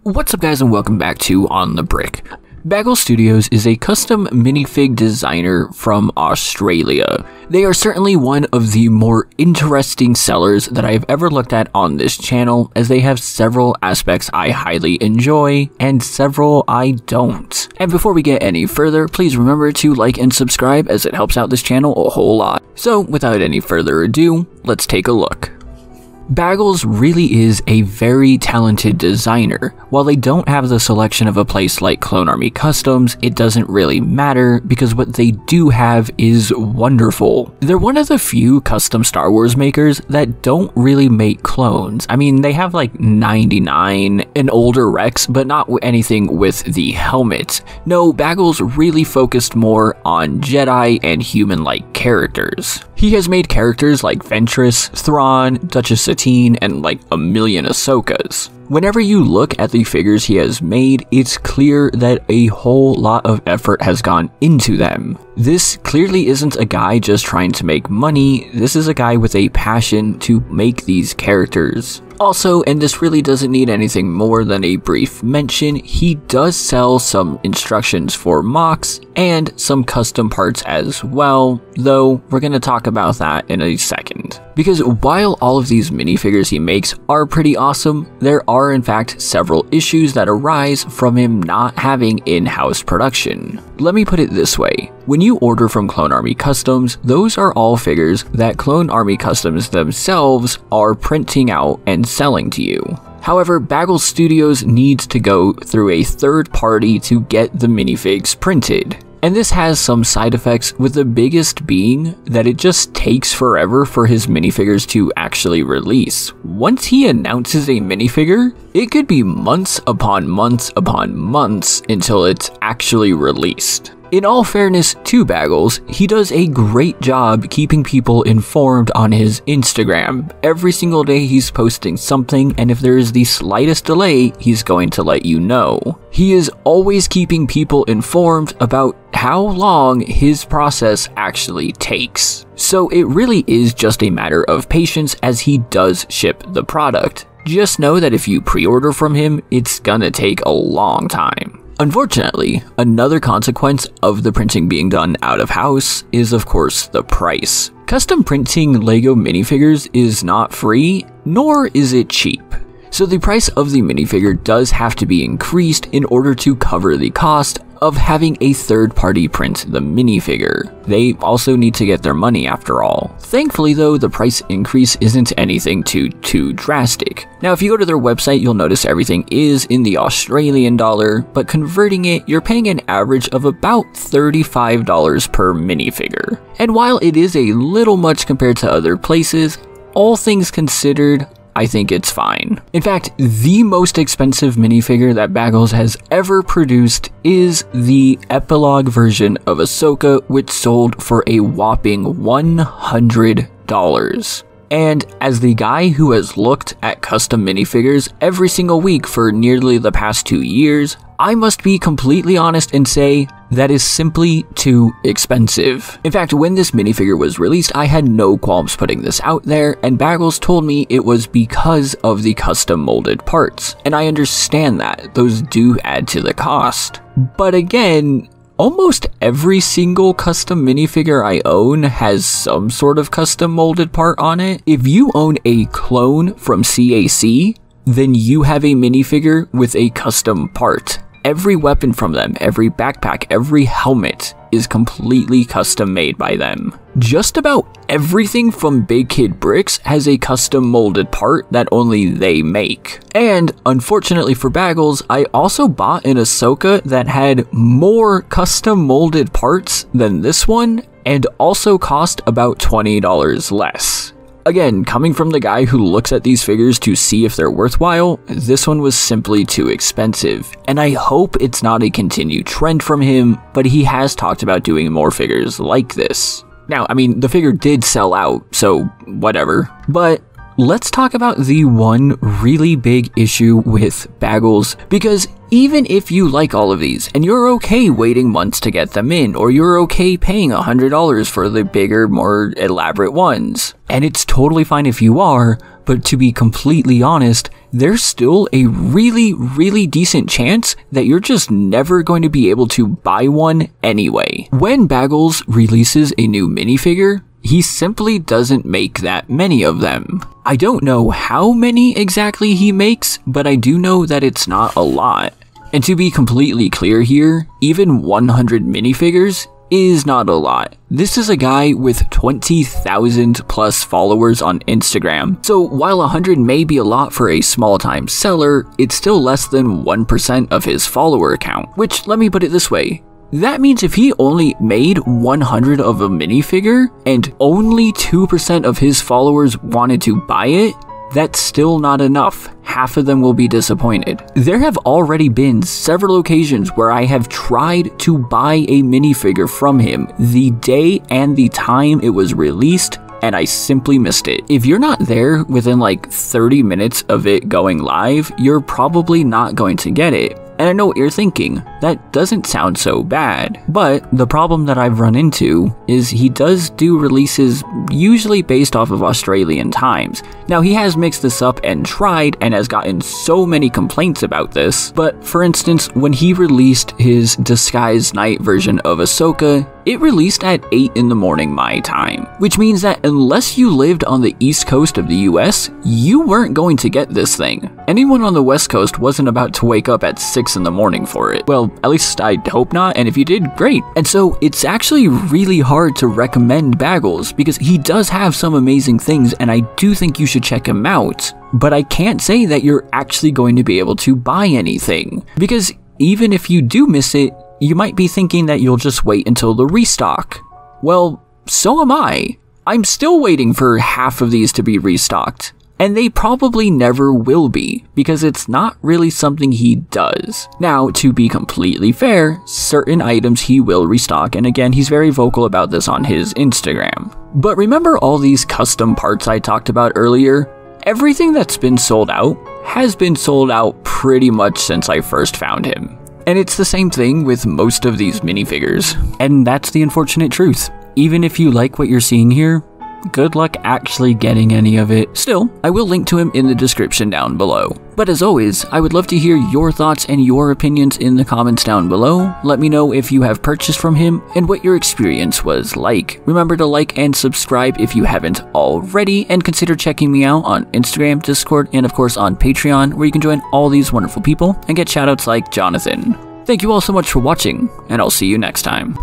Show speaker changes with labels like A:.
A: What's up guys and welcome back to On The Brick. BagglesStudios is a custom minifig designer from Australia. They are certainly one of the more interesting sellers that I have ever looked at on this channel, as they have several aspects I highly enjoy and several I don't. And before we get any further, please remember to like and subscribe, as it helps out this channel a whole lot. So without any further ado, let's take a look. Baggles really is a very talented designer. While they don't have the selection of a place like Clone Army Customs, it doesn't really matter because what they do have is wonderful. They're one of the few custom Star Wars makers that don't really make clones. I mean, they have like 99 and older Rex, but not anything with the helmet. No, Baggles really focused more on Jedi and human-like characters. He has made characters like Ventress, Thrawn, Duchess Satine, and like a million Ahsokas. Whenever you look at the figures he has made, it's clear that a whole lot of effort has gone into them. This clearly isn't a guy just trying to make money, this is a guy with a passion to make these characters. Also, and this really doesn't need anything more than a brief mention, he does sell some instructions for mocks and some custom parts as well, though we're going to talk about that in a second. Because while all of these minifigures he makes are pretty awesome, there are in fact several issues that arise from him not having in-house production. Let me put it this way. When you order from Clone Army Customs, those are all figures that Clone Army Customs themselves are printing out and selling to you. However, BagglesStudios needs to go through a third party to get the minifigs printed. And this has some side effects, with the biggest being that it just takes forever for his minifigures to actually release. Once he announces a minifigure, it could be months upon months upon months until it's actually released. In all fairness to Baggles, he does a great job keeping people informed on his Instagram. Every single day he's posting something, and if there is the slightest delay, he's going to let you know. He is always keeping people informed about how long his process actually takes. So it really is just a matter of patience, as he does ship the product. Just know that if you pre-order from him, it's gonna take a long time. Unfortunately, another consequence of the printing being done out of house is of course the price. Custom printing LEGO minifigures is not free, nor is it cheap. So the price of the minifigure does have to be increased in order to cover the cost of having a third party print the minifigure. They also need to get their money after all. Thankfully though, the price increase isn't anything too drastic. Now if you go to their website, you'll notice everything is in the Australian dollar, but converting it, you're paying an average of about $35 per minifigure. And while it is a little much compared to other places, all things considered, I think it's fine. In fact, the most expensive minifigure that Baggles has ever produced is the epilogue version of Ahsoka, which sold for a whopping $100. And as the guy who has looked at custom minifigures every single week for nearly the past 2 years, I must be completely honest and say that is simply too expensive. In fact, when this minifigure was released, I had no qualms putting this out there, and Baggles told me it was because of the custom molded parts. And I understand that, those do add to the cost. But again, almost every single custom minifigure I own has some sort of custom molded part on it. If you own a clone from CAC, then you have a minifigure with a custom part. Every weapon from them, every backpack, every helmet is completely custom made by them. Just about everything from Big Kid Bricks has a custom molded part that only they make. And unfortunately for Baggles, I also bought an Ahsoka that had more custom molded parts than this one, and also cost about $20 less. Again, coming from the guy who looks at these figures to see if they're worthwhile, this one was simply too expensive. And I hope it's not a continued trend from him, but he has talked about doing more figures like this. Now, I mean, the figure did sell out, so whatever. But let's talk about the one really big issue with Baggles, because even if you like all of these, and you're okay waiting months to get them in, or you're okay paying $100 for the bigger, more elaborate ones, and it's totally fine if you are, But to be completely honest, there's still a really decent chance that you're just never going to be able to buy one anyway. When Baggles releases a new minifigure, he simply doesn't make that many of them. I don't know how many exactly he makes, but I do know that it's not a lot. And to be completely clear here, even 100 minifigures is not a lot. This is a guy with 20,000 plus followers on Instagram. So while 100 may be a lot for a small-time seller, it's still less than 1% of his follower count. Which, let me put it this way, that means if he only made 100 of a minifigure and only 2% of his followers wanted to buy it, that's still not enough. Half of them will be disappointed. There have already been several occasions where I have tried to buy a minifigure from him the day and the time it was released, and I simply missed it. If you're not there within like 30 minutes of it going live, you're probably not going to get it. And I know what you're thinking, that doesn't sound so bad. But the problem that I've run into is he does do releases usually based off of Australian times. Now he has mixed this up and tried and has gotten so many complaints about this, but for instance, when he released his Disguised Night version of Ahsoka, it released at 8 in the morning my time, which means that unless you lived on the east coast of the US, you weren't going to get this thing. Anyone on the west coast wasn't about to wake up at 6 in the morning for it. Well, at least I hope not, and if you did, great. And so it's actually really hard to recommend Baggles because he does have some amazing things and I do think you should check him out. But I can't say that you're actually going to be able to buy anything, because even if you do miss it, you might be thinking that you'll just wait until the restock. Well, so am I. I'm still waiting for half of these to be restocked. And they probably never will be, because it's not really something he does. Now, to be completely fair, certain items he will restock, and again, he's very vocal about this on his Instagram. But remember all these custom parts I talked about earlier? Everything that's been sold out has been sold out pretty much since I first found him. And it's the same thing with most of these minifigures. And that's the unfortunate truth. Even if you like what you're seeing here, good luck actually getting any of it. Still, I will link to him in the description down below. But as always, I would love to hear your thoughts and your opinions in the comments down below. Let me know if you have purchased from him and what your experience was like. Remember to like and subscribe if you haven't already, and consider checking me out on Instagram, Discord, and of course on Patreon, where you can join all these wonderful people and get shoutouts like Jonathan. Thank you all so much for watching, and I'll see you next time.